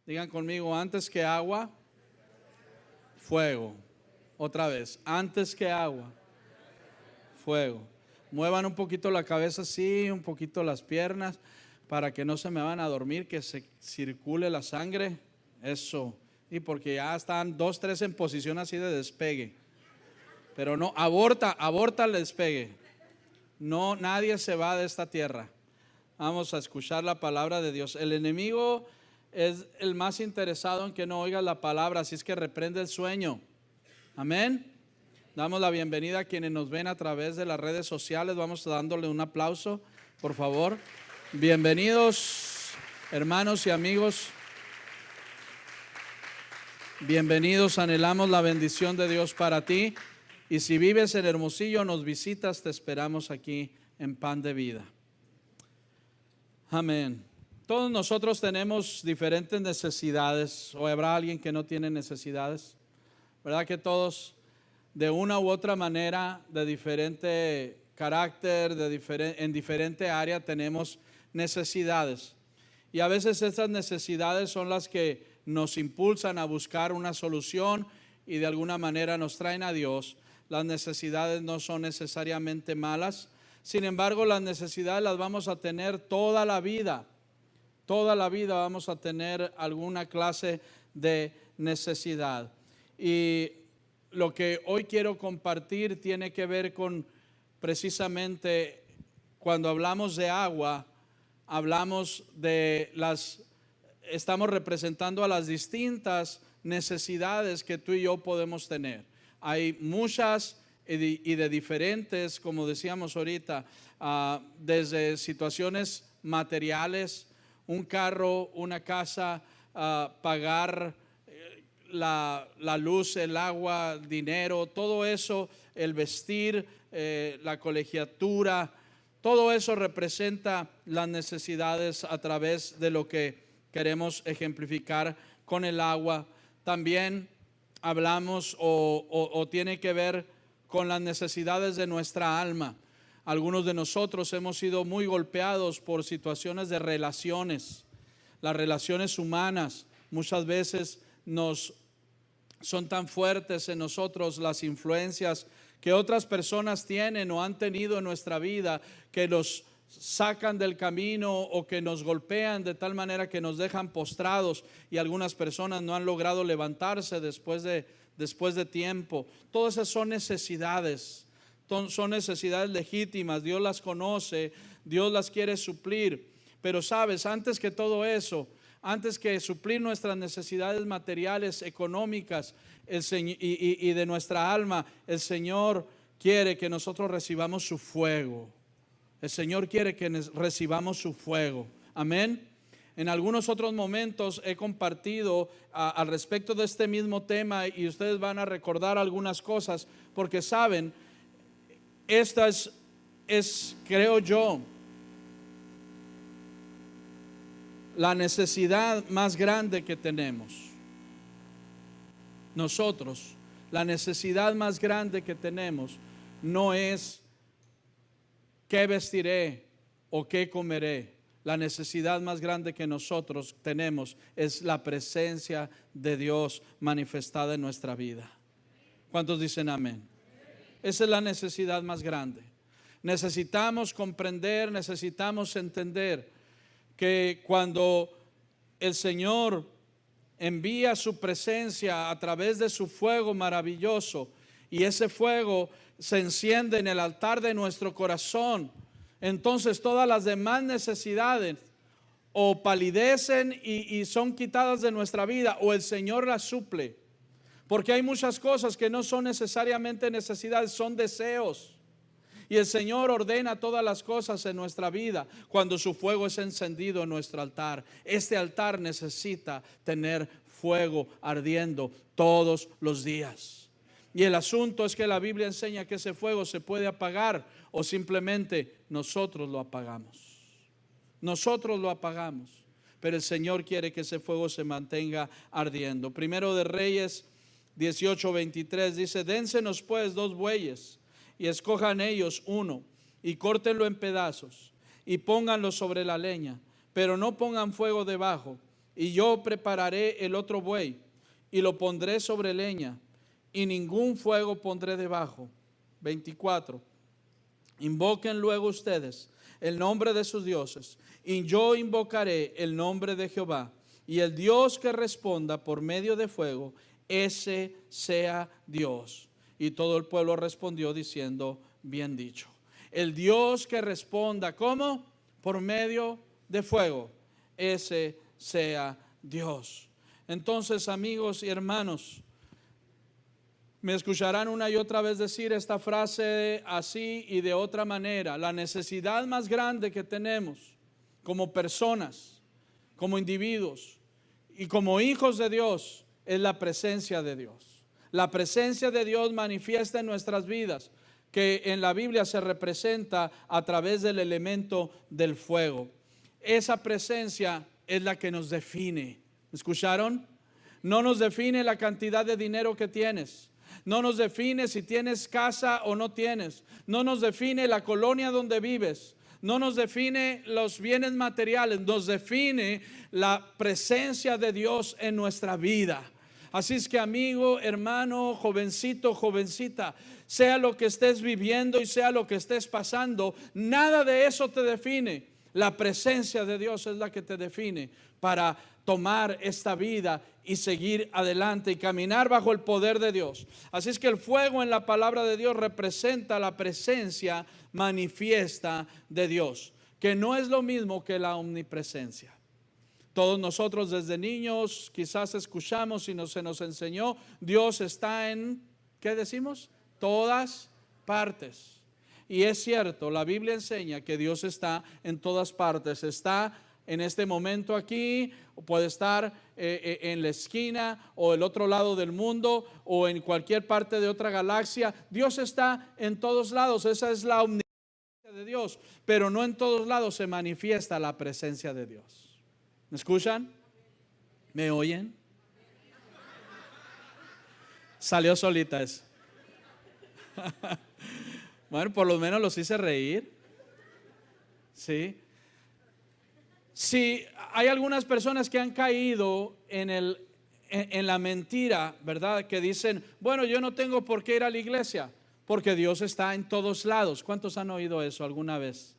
Digan conmigo, antes que agua, fuego. Otra vez, antes que agua, fuego. Muevan un poquito la cabeza así, un poquito las piernas, para que no se me van a dormir, que se circule la sangre. Eso. Y porque ya están 2, 3 en posición así de despegue. Pero no, aborta el despegue. No, nadie se va de esta tierra. Vamos a escuchar la palabra de Dios. El enemigo es el más interesado en que no oigas la palabra, así es que reprende el sueño. Amén. Damos la bienvenida a quienes nos ven a través de las redes sociales. Vamos dándole un aplauso, por favor. Bienvenidos, hermanos y amigos. Bienvenidos, anhelamos la bendición de Dios para ti. Y si vives en Hermosillo, nos visitas, te esperamos aquí en Pan de Vida. Amén. Todos nosotros tenemos diferentes necesidades, o habrá alguien que no tiene necesidades. ¿Verdad que todos, de una u otra manera, de diferente carácter, en diferente área, tenemos necesidades? Y a veces estas necesidades son las que nos impulsan a buscar una solución y de alguna manera nos traen a Dios. Las necesidades no son necesariamente malas. Sin embargo, las necesidades las vamos a tener toda la vida. Toda la vida vamos a tener alguna clase de necesidad. Y lo que hoy quiero compartir tiene que ver con precisamente cuando hablamos de agua, hablamos de estamos representando a las distintas necesidades que tú y yo podemos tener. Hay muchas y de diferentes, como decíamos ahorita, desde situaciones materiales, un carro, una casa, pagar la luz, el agua, dinero, todo eso, el vestir, la colegiatura, todo eso representa las necesidades a través de lo que queremos ejemplificar con el agua. También hablamos o tiene que ver con las necesidades de nuestra alma. Algunos de nosotros hemos sido muy golpeados por situaciones de relaciones. Las relaciones humanas muchas veces son tan fuertes en nosotros, las influencias que otras personas tienen o han tenido en nuestra vida, que nos sacan del camino o que nos golpean de tal manera que nos dejan postrados, y algunas personas no han logrado levantarse después de tiempo. Todas esas son necesidades legítimas. Dios las conoce, Dios las quiere suplir. Pero sabes, antes que todo eso, antes que suplir nuestras necesidades materiales, económicas y de nuestra alma, el Señor quiere que nosotros recibamos su fuego. El Señor quiere que recibamos su fuego. Amén. En algunos otros momentos he compartido al respecto de este mismo tema, y ustedes van a recordar algunas cosas, porque saben, esta es creo yo, la necesidad más grande que tenemos. Nosotros, la necesidad más grande que tenemos no es qué vestiré o qué comeré. La necesidad más grande que nosotros tenemos es la presencia de Dios manifestada en nuestra vida. ¿Cuántos dicen amén? Esa es la necesidad más grande. Necesitamos comprender, necesitamos entender que cuando el Señor envía su presencia a través de su fuego maravilloso, y ese fuego se enciende en el altar de nuestro corazón, entonces todas las demás necesidades o palidecen y son quitadas de nuestra vida, o el Señor las suple. Porque hay muchas cosas que no son necesariamente necesidades, son deseos. Y el Señor ordena todas las cosas en nuestra vida cuando su fuego es encendido en nuestro altar. Este altar necesita tener fuego ardiendo todos los días. Y el asunto es que la Biblia enseña que ese fuego se puede apagar, o simplemente nosotros lo apagamos. Nosotros lo apagamos. Pero el Señor quiere que ese fuego se mantenga ardiendo. Primero de Reyes 18:23 dice: dénsenos pues 2 bueyes, y escojan ellos uno, y córtenlo en pedazos, y pónganlo sobre la leña, pero no pongan fuego debajo, y yo prepararé el otro buey y lo pondré sobre leña y ningún fuego pondré debajo. 24. Invoquen luego ustedes el nombre de sus dioses y yo invocaré el nombre de Jehová, y el Dios que responda por medio de fuego, ese sea Dios. Y todo el pueblo respondió diciendo, bien dicho. El Dios que responda, ¿cómo? Por medio de fuego, ese sea Dios. Entonces, amigos y hermanos, me escucharán una y otra vez decir esta frase así y de otra manera. La necesidad más grande que tenemos como personas, como individuos y como hijos de Dios es la presencia de Dios. La presencia de Dios manifiesta en nuestras vidas, que en la Biblia se representa a través del elemento del fuego. Esa presencia es la que nos define. ¿Escucharon? No nos define la cantidad de dinero que tienes. No nos define si tienes casa o no tienes. No nos define la colonia donde vives. No nos define los bienes materiales. Nos define la presencia de Dios en nuestra vida. Así es que, amigo, hermano, jovencito, jovencita, sea lo que estés viviendo y sea lo que estés pasando, nada de eso te define. La presencia de Dios es la que te define para tomar esta vida y seguir adelante y caminar bajo el poder de Dios. Así es que el fuego en la palabra de Dios representa la presencia manifiesta de Dios, que no es lo mismo que la omnipresencia. Todos nosotros desde niños quizás escuchamos y se nos enseñó, Dios está en, ¿qué decimos? Todas partes. Y es cierto, la Biblia enseña que Dios está en todas partes. Está en este momento aquí, o puede estar en la esquina o el otro lado del mundo o en cualquier parte de otra galaxia. Dios está en todos lados. Esa es la omnipresencia de Dios, pero no en todos lados se manifiesta la presencia de Dios. ¿Me escuchan? ¿Me oyen? Salió solita eso. Bueno, por lo menos los hice reír. Sí. Sí, hay algunas personas que han caído en la mentira, ¿verdad? Que dicen, bueno, yo no tengo por qué ir a la iglesia, porque Dios está en todos lados. ¿Cuántos han oído eso alguna vez?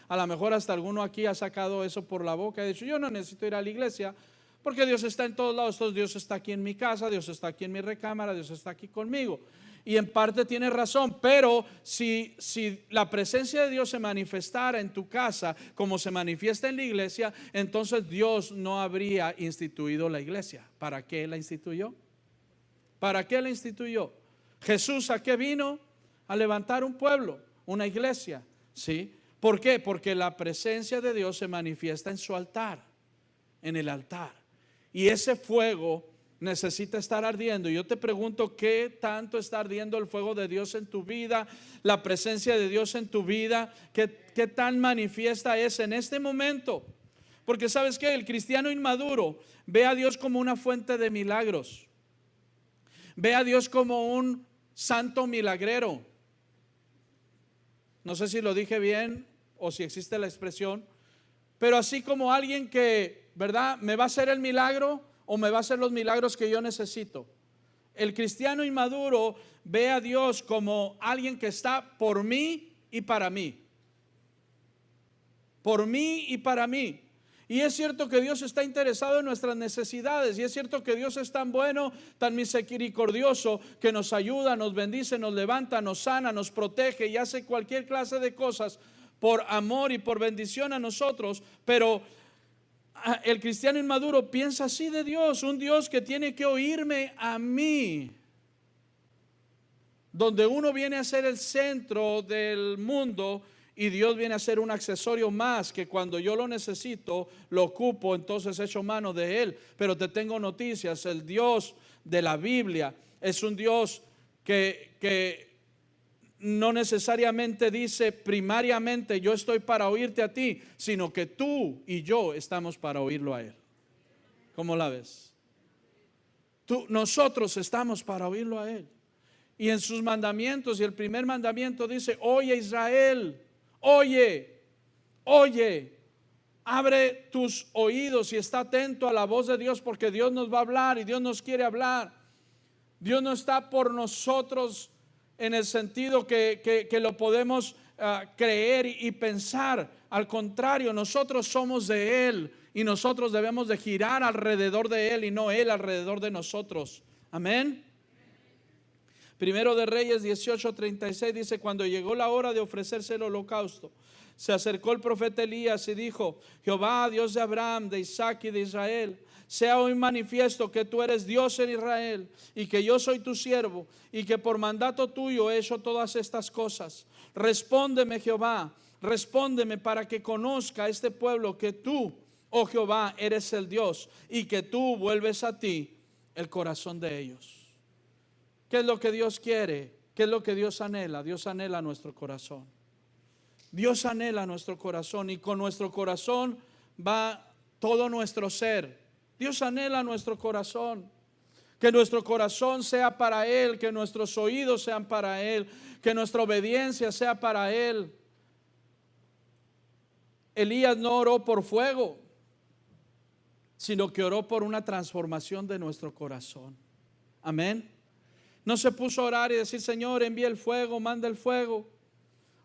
A lo mejor hasta alguno aquí ha sacado eso por la boca y ha dicho, yo no necesito ir a la iglesia, porque Dios está en todos lados. Entonces Dios está aquí en mi casa, Dios está aquí en mi recámara, Dios está aquí conmigo. Y en parte tiene razón, pero si la presencia de Dios se manifestara en tu casa como se manifiesta en la iglesia, entonces Dios no habría instituido la iglesia. ¿Para qué la instituyó? ¿Para qué la instituyó? Jesús, ¿a qué vino? A levantar un pueblo, una iglesia. ¿Sí? ¿Por qué? Porque la presencia de Dios se manifiesta en su altar, en el altar. Y ese fuego necesita estar ardiendo. Y yo te pregunto, ¿qué tanto está ardiendo el fuego de Dios en tu vida? La presencia de Dios en tu vida, ¿qué tan manifiesta es en este momento? Porque ¿sabes qué? El cristiano inmaduro ve a Dios como una fuente de milagros. Ve a Dios como un santo milagrero. No sé si lo dije bien o si existe la expresión, pero así como alguien que, ¿verdad?, me va a hacer el milagro o me va a hacer los milagros que yo necesito. El cristiano inmaduro ve a Dios como alguien que está por mí y para mí. Por mí y para mí. Y es cierto que Dios está interesado en nuestras necesidades. Y es cierto que Dios es tan bueno, tan misericordioso, que nos ayuda, nos bendice, nos levanta, nos sana, nos protege y hace cualquier clase de cosas por amor y por bendición a nosotros. Pero el cristiano inmaduro piensa así de Dios, un Dios que tiene que oírme a mí, donde uno viene a ser el centro del mundo y Dios viene a ser un accesorio más, que cuando yo lo necesito, lo ocupo, entonces echo mano de Él. Pero te tengo noticias, el Dios de la Biblia es un Dios que no necesariamente dice primariamente yo estoy para oírte a ti, sino que tú y yo estamos para oírlo a Él. ¿Cómo la ves? Nosotros estamos para oírlo a Él. Y en sus mandamientos, y el primer mandamiento dice, oye Israel, oye, oye. Abre tus oídos y está atento a la voz de Dios, porque Dios nos va a hablar y Dios nos quiere hablar. Dios no está por nosotros en el sentido que lo podemos creer y pensar. Al contrario, nosotros somos de Él y nosotros debemos de girar alrededor de Él y no Él alrededor de nosotros. Amén. Primero de Reyes 18:36 dice: cuando llegó la hora de ofrecerse el holocausto, se acercó el profeta Elías y dijo: Jehová, Dios de Abraham, de Isaac y de Israel, sea hoy manifiesto que tú eres Dios en Israel y que yo soy tu siervo y que por mandato tuyo he hecho todas estas cosas. Respóndeme, Jehová, respóndeme, para que conozca este pueblo que tú, oh Jehová, eres el Dios y que tú vuelves a ti el corazón de ellos. ¿Qué es lo que Dios quiere? ¿Qué es lo que Dios anhela? Dios anhela nuestro corazón. Dios anhela nuestro corazón, y con nuestro corazón va todo nuestro ser. Dios anhela nuestro corazón, que nuestro corazón sea para Él, que nuestros oídos sean para Él, que nuestra obediencia sea para Él. Elías no oró por fuego, sino que oró por una transformación de nuestro corazón. Amén. No se puso a orar y decir: Señor, envía el fuego, manda el fuego,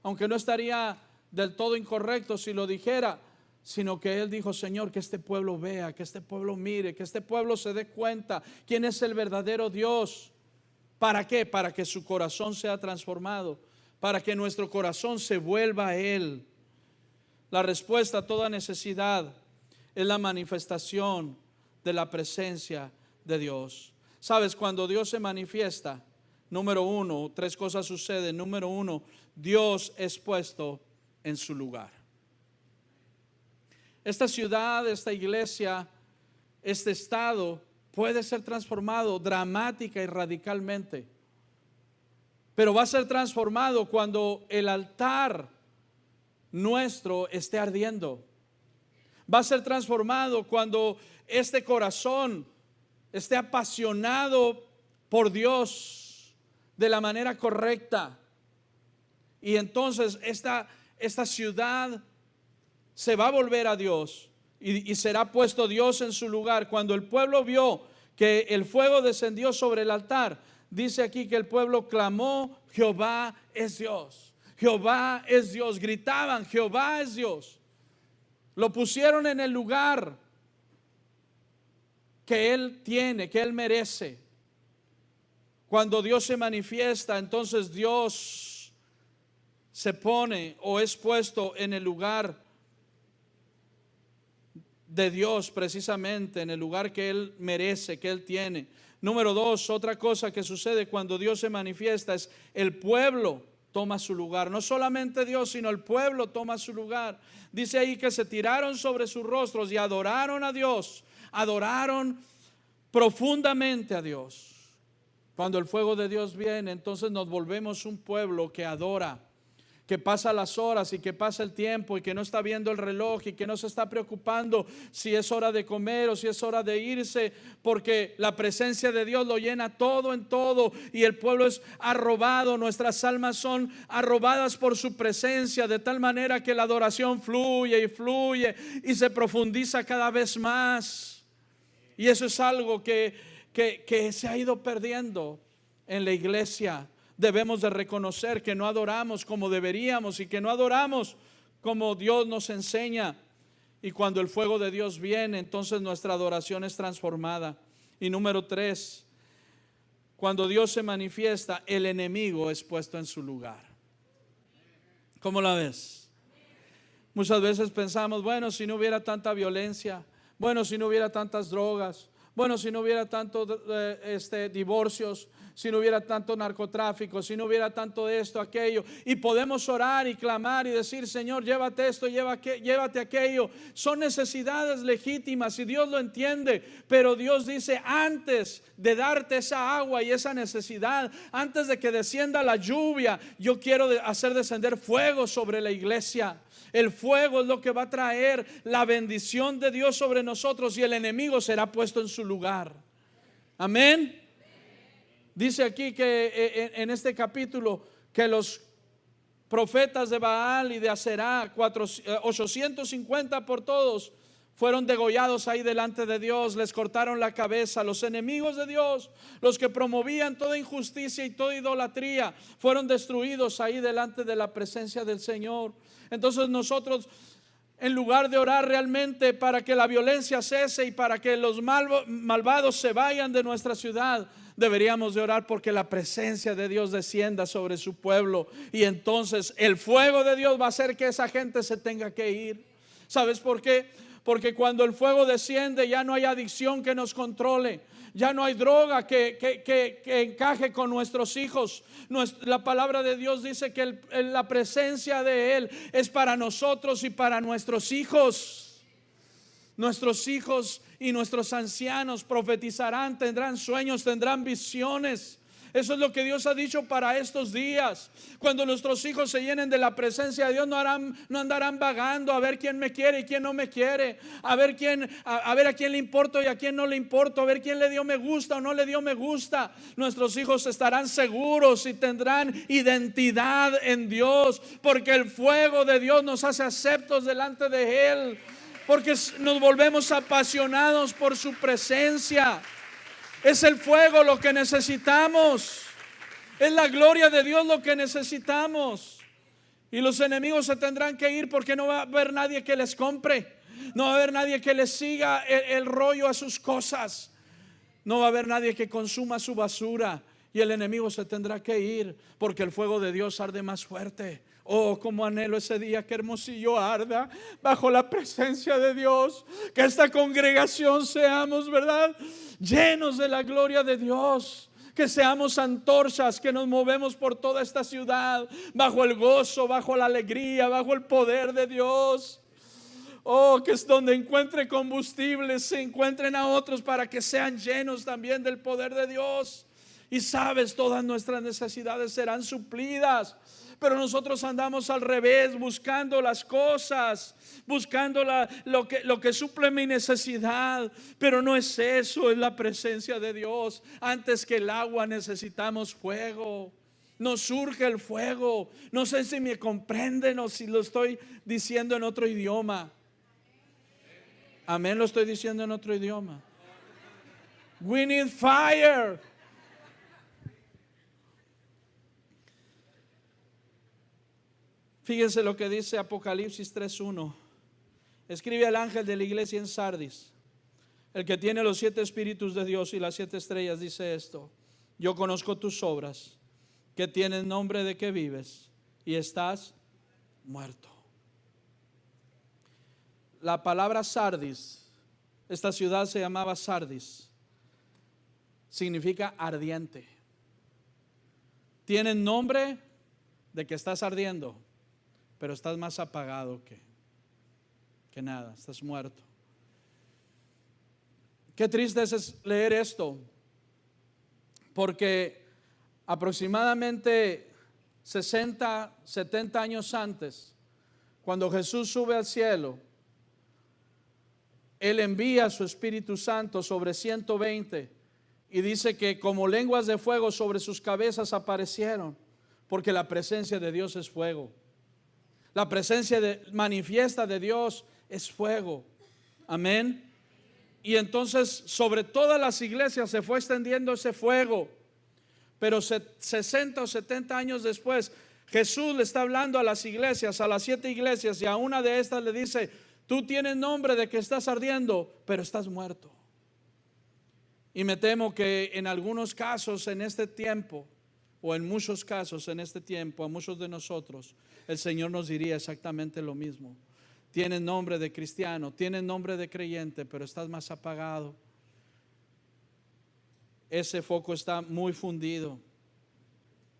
aunque no estaría del todo incorrecto si lo dijera, sino que él dijo: Señor, que este pueblo vea, que este pueblo mire, que este pueblo se dé cuenta quién es el verdadero Dios. ¿Para qué? Para que su corazón sea transformado, para que nuestro corazón se vuelva a Él. La respuesta a toda necesidad es la manifestación de la presencia de Dios. Sabes, cuando Dios se manifiesta, número uno, tres cosas suceden. Número uno, Dios es puesto en su lugar. Esta ciudad, esta iglesia, este estado puede ser transformado dramática y radicalmente, pero va a ser transformado cuando el altar nuestro esté ardiendo. Va a ser transformado cuando este corazón esté apasionado por Dios de la manera correcta. Y entonces esta ciudad se va a volver a Dios y será puesto Dios en su lugar. Cuando el pueblo vio que el fuego descendió sobre el altar, dice aquí que el pueblo clamó: Jehová es Dios, Jehová es Dios. Gritaban: Jehová es Dios. Lo pusieron en el lugar que Él tiene, que Él merece. Cuando Dios se manifiesta, entonces Dios se pone o es puesto en el lugar de Dios, precisamente en el lugar que Él merece, que Él tiene. Número dos, otra cosa que sucede cuando Dios se manifiesta es el pueblo toma su lugar. No solamente Dios, sino el pueblo toma su lugar. Dice ahí que se tiraron sobre sus rostros y adoraron a Dios. Adoraron profundamente a Dios. Cuando el fuego de Dios viene, entonces nos volvemos un pueblo que adora, que pasa las horas y que pasa el tiempo y que no está viendo el reloj y que no se está preocupando si es hora de comer o si es hora de irse, porque la presencia de Dios lo llena todo en todo, y el pueblo es arrobado, nuestras almas son arrobadas por su presencia, de tal manera que la adoración fluye y fluye y se profundiza cada vez más. Y eso es algo que se ha ido perdiendo en la iglesia. Debemos de reconocer que no adoramos como deberíamos y que no adoramos como Dios nos enseña. Y cuando el fuego de Dios viene, entonces nuestra adoración es transformada. Y número tres, cuando Dios se manifiesta, el enemigo es puesto en su lugar. ¿Cómo la ves? Muchas veces pensamos: bueno, si no hubiera tanta violencia, bueno, si no hubiera tantas drogas, bueno, si no hubiera tantos divorcios, si no hubiera tanto narcotráfico, si no hubiera tanto esto, aquello. Y podemos orar y clamar y decir: Señor, llévate esto, llévate aquello. Son necesidades legítimas y Dios lo entiende. Pero Dios dice: antes de darte esa agua y esa necesidad, antes de que descienda la lluvia, yo quiero hacer descender fuego sobre la iglesia. El fuego es lo que va a traer la bendición de Dios sobre nosotros, y el enemigo será puesto en su lugar. Amén. Dice aquí que en este capítulo que los profetas de Baal y de Aserá, 850 por todos, fueron degollados ahí delante de Dios. Les cortaron la cabeza. Los enemigos de Dios, los que promovían toda injusticia y toda idolatría, fueron destruidos ahí delante de la presencia del Señor. Entonces nosotros, en lugar de orar realmente para que la violencia cese y para que los malvados se vayan de nuestra ciudad, deberíamos de orar porque la presencia de Dios descienda sobre su pueblo, y entonces el fuego de Dios va a hacer que esa gente se tenga que ir. ¿Sabes por qué? Porque cuando el fuego desciende, ya no hay adicción que nos controle, ya no hay droga que encaje con nuestros hijos. La palabra de Dios dice que la presencia de Él es para nosotros y para nuestros hijos. Nuestros hijos y nuestros ancianos profetizarán, tendrán sueños, tendrán visiones. Eso es lo que Dios ha dicho para estos días. Cuando nuestros hijos se llenen de la presencia de Dios, no andarán vagando a ver quién me quiere y quién no me quiere, a ver a quién le importo y a quién no le importo, a ver quién le dio me gusta o no le dio me gusta. Nuestros hijos estarán seguros y tendrán identidad en Dios, porque el fuego de Dios nos hace aceptos delante de Él, porque nos volvemos apasionados por su presencia. Es el fuego lo que necesitamos. Es la gloria de Dios lo que necesitamos. Y los enemigos se tendrán que ir, porque no va a haber nadie que les compre. No va a haber nadie que les siga el rollo a sus cosas. No va a haber nadie que consuma su basura. Y el enemigo se tendrá que ir, porque el fuego de Dios arde más fuerte. Oh, como anhelo ese día que Hermosillo arda bajo la presencia de Dios. Que esta congregación seamos, ¿verdad?, llenos de la gloria de Dios. Que seamos antorchas que nos movemos por toda esta ciudad bajo el gozo, bajo la alegría, bajo el poder de Dios. Oh, que es donde encuentre combustible, se encuentren a otros para que sean llenos también del poder de Dios. Y sabes, todas nuestras necesidades serán suplidas. Pero nosotros andamos al revés, buscando las cosas, buscando lo que suple mi necesidad. Pero no es eso, es la presencia de Dios. Antes que el agua necesitamos fuego. Nos surge el fuego. No sé si me comprenden o si lo estoy diciendo en otro idioma. Amén, lo estoy diciendo en otro idioma. We need fire. Fíjense lo que dice Apocalipsis 3:1. Escribe al ángel de la iglesia en Sardis, el que tiene los 7 espíritus de Dios y las 7 estrellas, dice esto: yo conozco tus obras, que tienes nombre de que vives y estás muerto. La palabra Sardis, esta ciudad se llamaba Sardis, significa ardiente. Tienes nombre de que estás ardiendo, pero estás más apagado que nada, estás muerto. Qué triste es leer esto, porque aproximadamente 60, 70 años antes, cuando Jesús sube al cielo, Él envía su Espíritu Santo sobre 120 y dice que como lenguas de fuego sobre sus cabezas aparecieron, porque la presencia de Dios es fuego. La presencia manifiesta de Dios es fuego. Amén. Y entonces sobre todas las iglesias se fue extendiendo ese fuego. Pero 60 o 70 años después, Jesús le está hablando a las iglesias, a las 7 iglesias, y a una de estas le dice: tú tienes nombre de que estás ardiendo, pero estás muerto. Y me temo que en algunos casos en este tiempo, o en muchos casos en este tiempo, a muchos de nosotros, el Señor nos diría exactamente lo mismo. Tienes nombre de cristiano, tienes nombre de creyente, pero estás más apagado. Ese foco está muy fundido,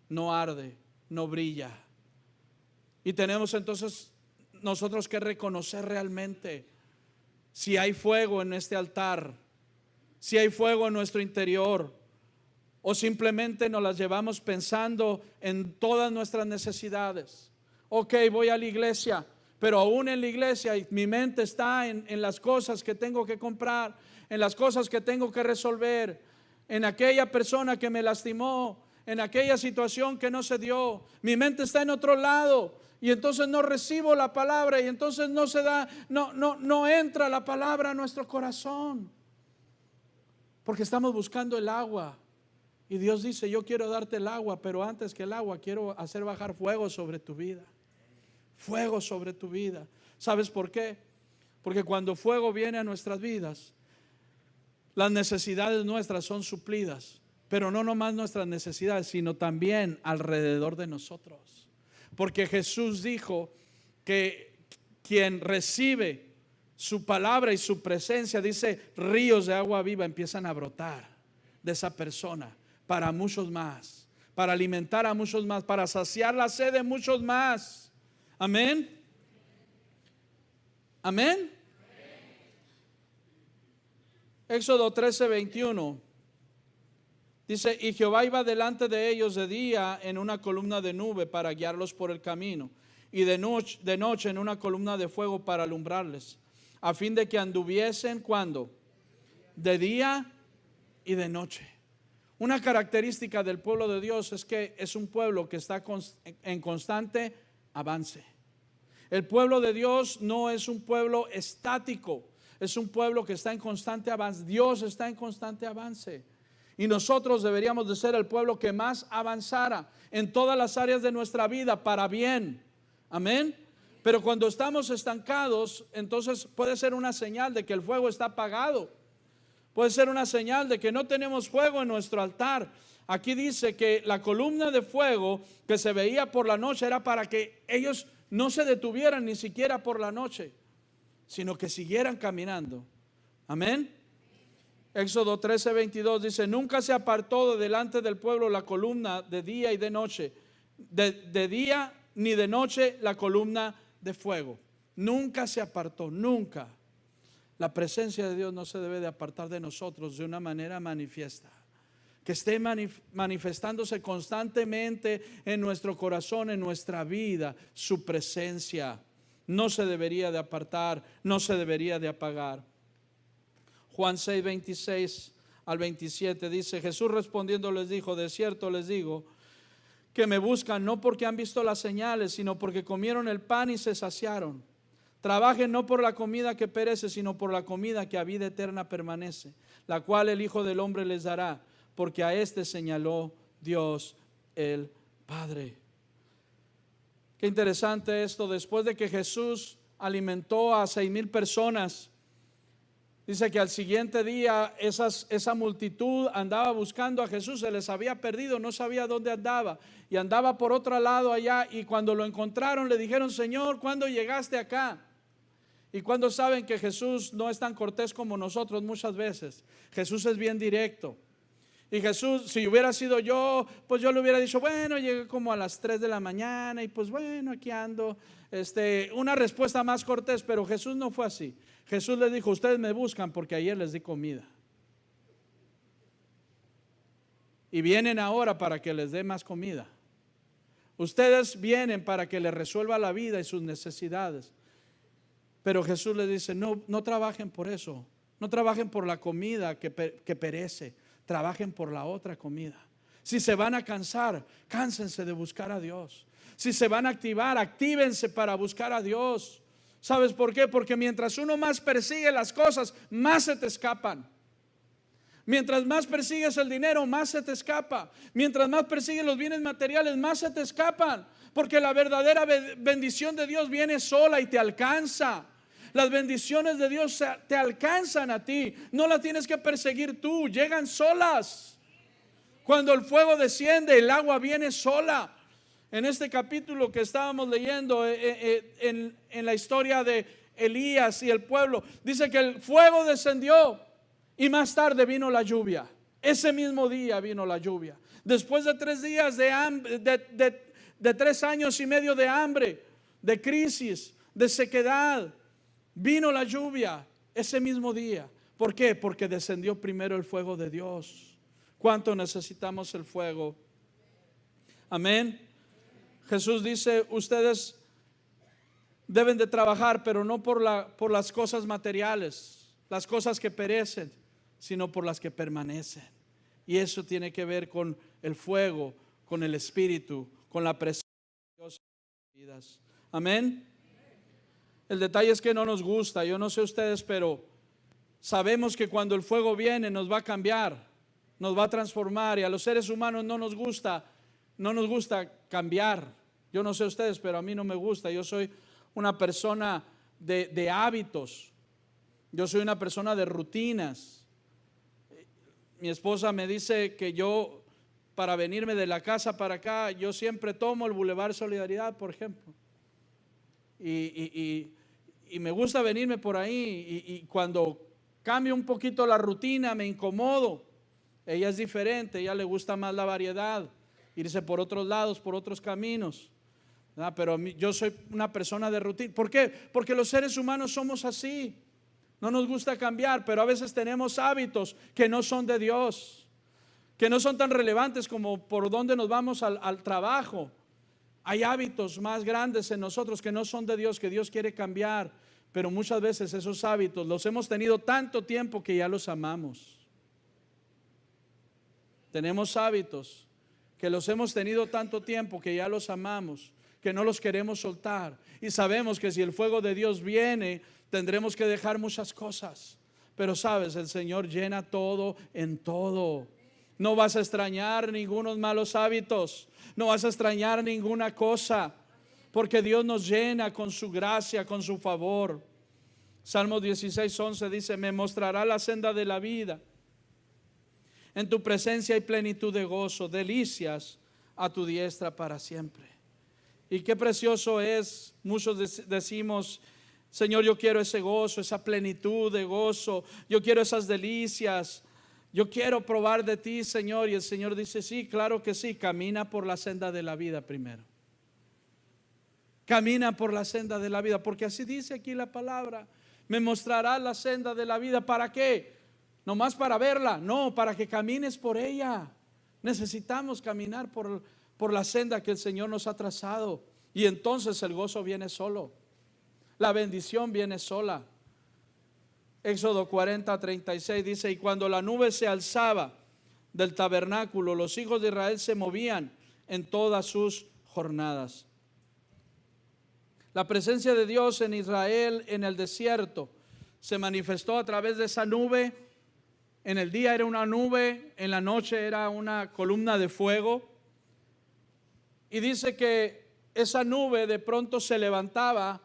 no arde, no brilla. Y tenemos entonces nosotros que reconocer realmente si hay fuego en este altar, si hay fuego en nuestro interior, o simplemente nos las llevamos pensando en todas nuestras necesidades. Ok, voy a la iglesia, pero aún en la iglesia mi mente está en las cosas que tengo que comprar, en las cosas que tengo que resolver, en aquella persona que me lastimó, en aquella situación que no se dio. Mi mente está en otro lado y entonces no recibo la palabra y entonces no se da, no entra la palabra a nuestro corazón. Porque estamos buscando el agua. Y Dios dice, yo quiero darte el agua, pero antes que el agua quiero hacer bajar fuego sobre tu vida. Fuego sobre tu vida. ¿Sabes por qué? Porque cuando fuego viene a nuestras vidas, las necesidades nuestras son suplidas. Pero no nomás nuestras necesidades, sino también alrededor de nosotros. Porque Jesús dijo que quien recibe su palabra y su presencia, dice, ríos de agua viva empiezan a brotar de esa persona para muchos más, para alimentar a muchos más, para saciar la sed de muchos más. Amén. Amén. Éxodo 13:21 dice, y Jehová iba delante de ellos de día en una columna de nube para guiarlos por el camino, y de noche en una columna de fuego para alumbrarles, a fin de que anduviesen, ¿cuándo? De día y de noche. Una característica del pueblo de Dios es que es un pueblo que está en constante avance. El pueblo de Dios no es un pueblo estático, es un pueblo que está en constante avance. Dios está en constante avance. Y nosotros deberíamos de ser el pueblo que más avanzara en todas las áreas de nuestra vida para bien. Amén. Pero cuando estamos estancados, entonces puede ser una señal de que el fuego está apagado. Puede ser una señal de que no tenemos fuego en nuestro altar. Aquí dice que la columna de fuego que se veía por la noche era para que ellos no se detuvieran ni siquiera por la noche, sino que siguieran caminando. Amén. Éxodo 13:22 dice, nunca se apartó de delante del pueblo la columna de día y de noche, de día ni de noche la columna de fuego. Nunca se apartó, nunca. La presencia de Dios no se debe de apartar de nosotros de una manera manifiesta. Que esté manifestándose constantemente en nuestro corazón, en nuestra vida, su presencia. No se debería de apartar, no se debería de apagar. Juan 6:26 al 27 dice, Jesús respondiendo les dijo, de cierto les digo, que me buscan no porque han visto las señales, sino porque comieron el pan y se saciaron. Trabajen no por la comida que perece, sino por la comida que a vida eterna permanece, la cual el Hijo del Hombre les dará, porque a este señaló Dios el Padre. Qué interesante esto. Después de que Jesús alimentó a 6,000 personas, dice que al siguiente día esa multitud andaba buscando a Jesús, se les había perdido, no sabía dónde andaba y andaba por otro lado allá, y cuando lo encontraron le dijeron, Señor, ¿cuándo llegaste acá? Y cuando saben que Jesús no es tan cortés como nosotros muchas veces, Jesús es bien directo. Y Jesús, si hubiera sido yo, pues yo le hubiera dicho, bueno, llegué como a las 3 de la mañana y pues bueno, aquí ando. Una respuesta más cortés, pero Jesús no fue así. Jesús les dijo, ustedes me buscan porque ayer les di comida. Y vienen ahora para que les dé más comida. Ustedes vienen para que les resuelva la vida y sus necesidades. Pero Jesús les dice, no trabajen por eso. No trabajen por la comida que perece. Trabajen por la otra comida. Si se van a cansar, cánsense de buscar a Dios. Si se van a activar, actívense para buscar a Dios. ¿Sabes por qué? Porque mientras uno más persigue las cosas, más se te escapan. Mientras más persigues el dinero, más se te escapa. Mientras más persigues los bienes materiales, más se te escapan. Porque la verdadera bendición de Dios viene sola y te alcanza. Las bendiciones de Dios te alcanzan a ti. No las tienes que perseguir tú, llegan solas. Cuando el fuego desciende, el agua viene sola. En este capítulo que estábamos leyendo en la historia de Elías y el pueblo, dice que el fuego descendió y más tarde vino la lluvia. Ese mismo día vino la lluvia. Después de 3 días de hambre, de 3 años y medio de hambre, de crisis, de sequedad, vino la lluvia ese mismo día. ¿Por qué? Porque descendió primero el fuego de Dios. ¿Cuánto necesitamos el fuego? Amén. Jesús dice, ustedes deben de trabajar, pero no por las cosas materiales, las cosas que perecen, sino por las que permanecen. Y eso tiene que ver con el fuego, con el Espíritu, con la presencia de Dios en nuestras vidas. Amén. El detalle es que no nos gusta. Yo no sé ustedes, pero sabemos que cuando el fuego viene nos va a cambiar, nos va a transformar, y a los seres humanos no nos gusta cambiar. Yo no sé ustedes, pero a mí no me gusta. Yo soy una persona de hábitos. Yo soy una persona de rutinas. Mi esposa me dice que yo, para venirme de la casa para acá, yo siempre tomo el Boulevard Solidaridad, por ejemplo. Y me gusta venirme por ahí, y cuando cambio un poquito la rutina me incomodo. Ella es diferente, ella le gusta más la variedad, irse por otros lados, por otros caminos, ¿verdad? Pero yo soy una persona de rutina. ¿Por qué? Porque los seres humanos somos así. No nos gusta cambiar, pero a veces tenemos hábitos que no son de Dios, que no son tan relevantes como por dónde nos vamos al trabajo. Hay hábitos más grandes en nosotros que no son de Dios, que Dios quiere cambiar, pero muchas veces esos hábitos los hemos tenido tanto tiempo que ya los amamos. Tenemos hábitos que los hemos tenido tanto tiempo que ya los amamos, que no los queremos soltar, y sabemos que si el fuego de Dios viene, tendremos que dejar muchas cosas. Pero sabes, el Señor llena todo en todo. No vas a extrañar ningunos malos hábitos, no vas a extrañar ninguna cosa, porque Dios nos llena con su gracia, con su favor. Salmo 16:11 dice: me mostrará la senda de la vida. En tu presencia hay plenitud de gozo, delicias a tu diestra para siempre. Y qué precioso es. Muchos decimos: Señor, yo quiero ese gozo, esa plenitud de gozo, yo quiero esas delicias, yo quiero probar de ti, Señor. Y el Señor dice: sí, claro que sí. Camina por la senda de la vida primero. Camina por la senda de la vida, porque así dice aquí la palabra. Me mostrará la senda de la vida. ¿Para qué? ¿Nomás para verla? No, para que camines por ella. Necesitamos caminar por la senda que el Señor nos ha trazado, y entonces el gozo viene solo, la bendición viene sola. Éxodo 40:36 dice: y cuando la nube se alzaba del tabernáculo, los hijos de Israel se movían en todas sus jornadas. La presencia de Dios en Israel en el desierto se manifestó a través de esa nube. En el día era una nube, en la noche era una columna de fuego. Y dice que esa nube de pronto se levantaba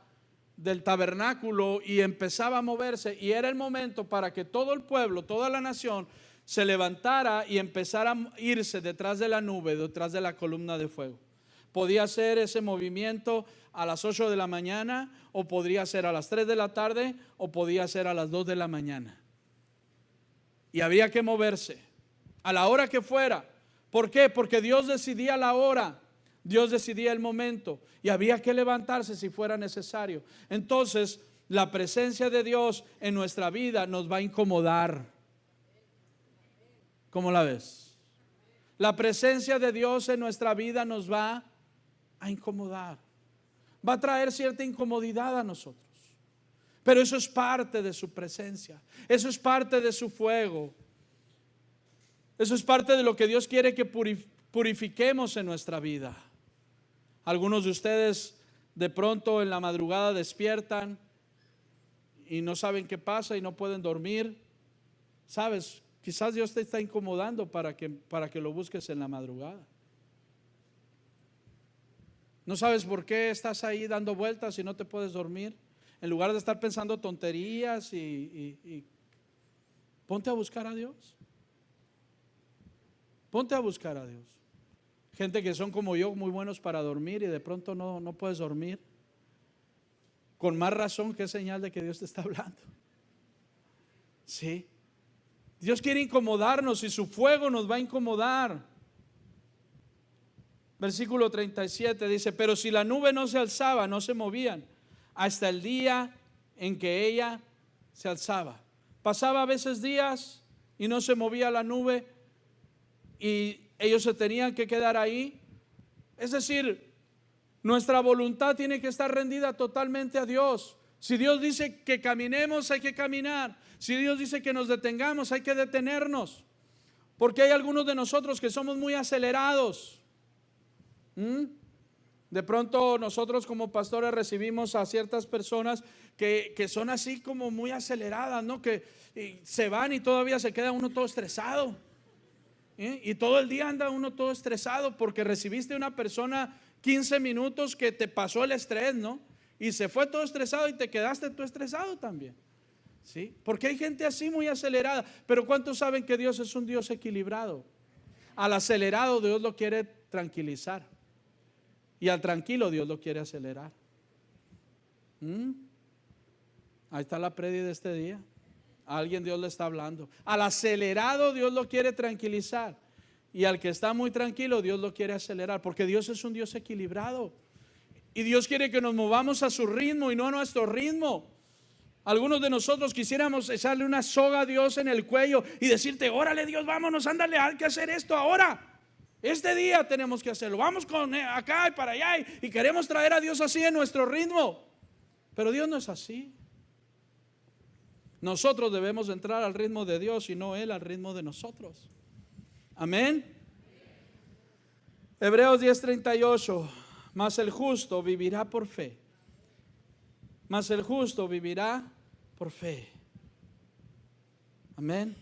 del tabernáculo y empezaba a moverse, y era el momento para que todo el pueblo, toda la nación se levantara y empezara a irse detrás de la nube, detrás de la columna de fuego. Podía hacer ese movimiento a las 8 de la mañana, o podría ser a las 3 de la tarde, o podía ser a las 2 de la mañana. Y había que moverse a la hora que fuera. ¿Por qué? Porque Dios decidía la hora, Dios decidía el momento, y había que levantarse si fuera necesario. Entonces, la presencia de Dios en nuestra vida nos va a incomodar. ¿Cómo la ves? La presencia de Dios en nuestra vida nos va a incomodar. Va a traer cierta incomodidad a nosotros. Pero eso es parte de su presencia. Eso es parte de su fuego. Eso es parte de lo que Dios quiere que purifiquemos en nuestra vida. Algunos de ustedes de pronto en la madrugada despiertan y no saben qué pasa y no pueden dormir. ¿Sabes? Quizás Dios te está incomodando para que lo busques en la madrugada. No sabes por qué estás ahí dando vueltas y no te puedes dormir. En lugar de estar pensando tonterías y ponte a buscar a Dios. Ponte a buscar a Dios. Gente que son como yo, muy buenos para dormir, y de pronto no puedes dormir. Con más razón, que es señal de que Dios te está hablando. Sí. Dios quiere incomodarnos, y su fuego nos va a incomodar. Versículo 37 dice: pero si la nube no se alzaba, no se movían hasta el día en que ella se alzaba. Pasaba a veces días y no se movía la nube, y ellos se tenían que quedar ahí. Es decir, nuestra voluntad tiene que estar rendida totalmente a Dios. Si Dios dice que caminemos, hay que caminar. Si Dios dice que nos detengamos, hay que detenernos. Porque hay algunos de nosotros que somos muy acelerados. De pronto nosotros como pastores recibimos a ciertas personas que son así como muy aceleradas, ¿no? Que se van y todavía se queda uno todo estresado. Y todo el día anda uno todo estresado porque recibiste una persona 15 minutos que te pasó el estrés, ¿no? Y se fue todo estresado y te quedaste tú estresado también. ¿Sí? Porque hay gente así muy acelerada. Pero ¿cuántos saben que Dios es un Dios equilibrado? Al acelerado Dios lo quiere tranquilizar. Y al tranquilo Dios lo quiere acelerar. Ahí está la prédica de este día. A alguien Dios le está hablando. Al acelerado Dios lo quiere tranquilizar. Y al que está muy tranquilo Dios lo quiere acelerar. Porque Dios es un Dios equilibrado. Y Dios quiere que nos movamos a su ritmo y no a nuestro ritmo. Algunos de nosotros quisiéramos echarle una soga a Dios en el cuello y decirte: órale Dios, vámonos, ándale, hay que hacer esto ahora. Este día tenemos que hacerlo. Vamos con acá y para allá y queremos traer a Dios así en nuestro ritmo. Pero Dios no es así. Nosotros debemos entrar al ritmo de Dios y no Él al ritmo de nosotros. Amén. Hebreos 10:38. Mas el justo vivirá por fe. Mas el justo vivirá por fe. Amén.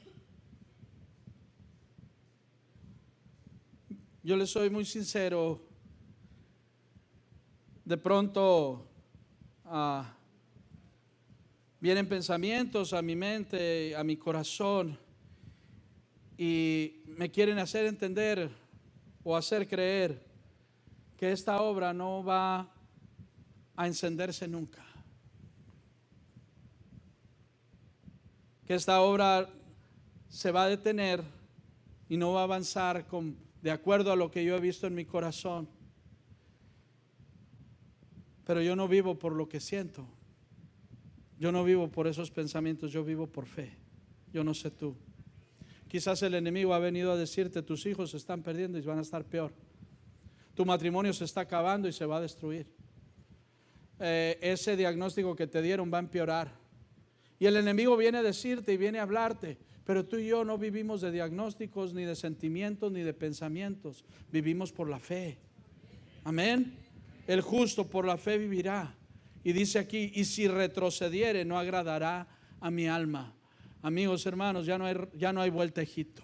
Yo les soy muy sincero. De pronto vienen pensamientos a mi mente, a mi corazón, y me quieren hacer entender o hacer creer que esta obra no va a encenderse nunca. Que esta obra se va a detener y no va a avanzar de acuerdo a lo que yo he visto en mi corazón. Pero yo no vivo por lo que siento. Yo no vivo por esos pensamientos, yo vivo por fe. Yo no sé tú. Quizás el enemigo ha venido a decirte: tus hijos se están perdiendo y van a estar peor. Tu matrimonio se está acabando y se va a destruir. Ese diagnóstico que te dieron va a empeorar. Y el enemigo viene a decirte y viene a hablarte. Pero tú y yo no vivimos de diagnósticos, ni de sentimientos, ni de pensamientos. Vivimos por la fe. Amén. El justo por la fe vivirá. Y dice aquí: y si retrocediere, no agradará a mi alma. Amigos, hermanos, ya no hay vuelta a Egipto.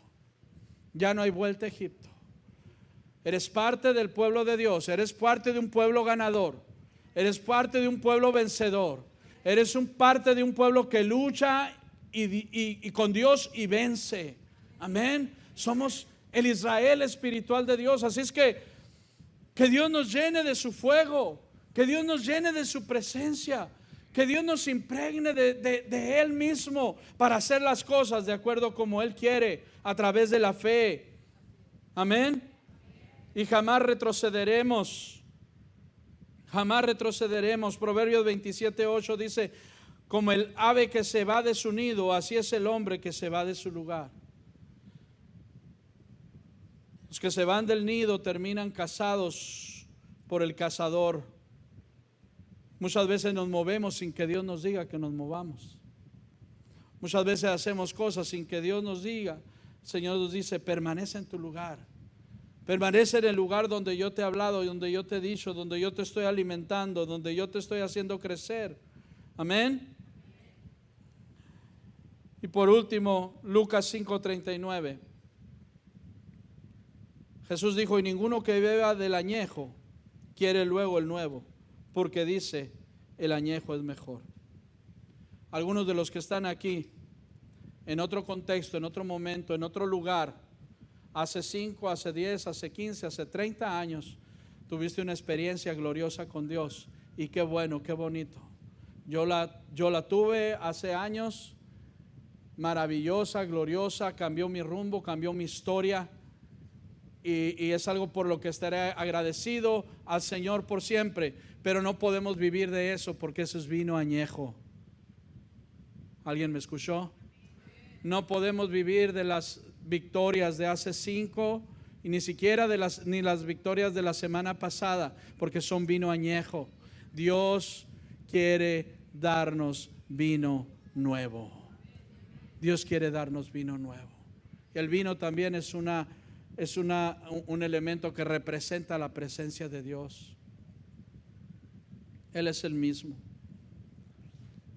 Ya no hay vuelta a Egipto. Eres parte del pueblo de Dios. Eres parte de un pueblo ganador. Eres parte de un pueblo vencedor. Eres parte de un pueblo que lucha y con Dios y vence. Amén. Somos el Israel espiritual de Dios. Así es que Dios nos llene de su fuego, que Dios nos llene de su presencia, que Dios nos impregne de Él mismo para hacer las cosas de acuerdo como Él quiere, a través de la fe. Amén. Y jamás retrocederemos. Jamás retrocederemos. Proverbios 27:8 dice: como el ave que se va de su nido, así es el hombre que se va de su lugar. Los que se van del nido terminan cazados por el cazador. Muchas veces nos movemos sin que Dios nos diga que nos movamos. Muchas veces hacemos cosas sin que Dios nos diga. El Señor nos dice: permanece en tu lugar. Permanece en el lugar donde yo te he hablado, donde yo te he dicho, donde yo te estoy alimentando, donde yo te estoy haciendo crecer. Amén. Y por último, Lucas 5:39. Jesús dijo: y ninguno que beba del añejo quiere luego el nuevo, porque dice: el añejo es mejor. Algunos de los que están aquí, en otro contexto, en otro momento, en otro lugar, hace 5, hace 10, hace 15, hace 30 años, tuviste una experiencia gloriosa con Dios. Y qué bueno, qué bonito. Yo la tuve hace años, maravillosa, gloriosa, cambió mi rumbo, cambió mi historia. Y es algo por lo que estaré agradecido al Señor por siempre. Pero no podemos vivir de eso, porque eso es vino añejo. ¿Alguien me escuchó? No podemos vivir de las victorias de hace 5 y ni siquiera ni las victorias de la semana pasada, porque son vino añejo. Dios quiere darnos vino nuevo. Dios quiere darnos vino nuevo. El vino también es un elemento que representa la presencia de Dios. Él es el mismo.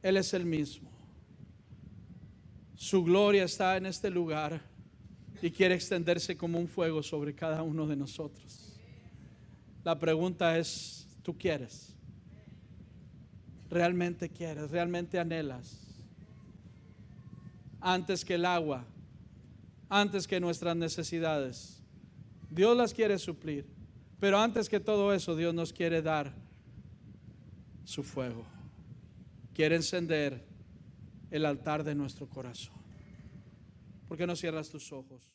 Él es el mismo. Su gloria está en este lugar y quiere extenderse como un fuego sobre cada uno de nosotros. La pregunta es, ¿tú quieres? ¿Realmente quieres? ¿Realmente anhelas? Antes que el agua, antes que nuestras necesidades, Dios las quiere suplir. Pero antes que todo eso, Dios nos quiere dar su fuego. Quiere encender el altar de nuestro corazón. ¿Por qué no cierras tus ojos?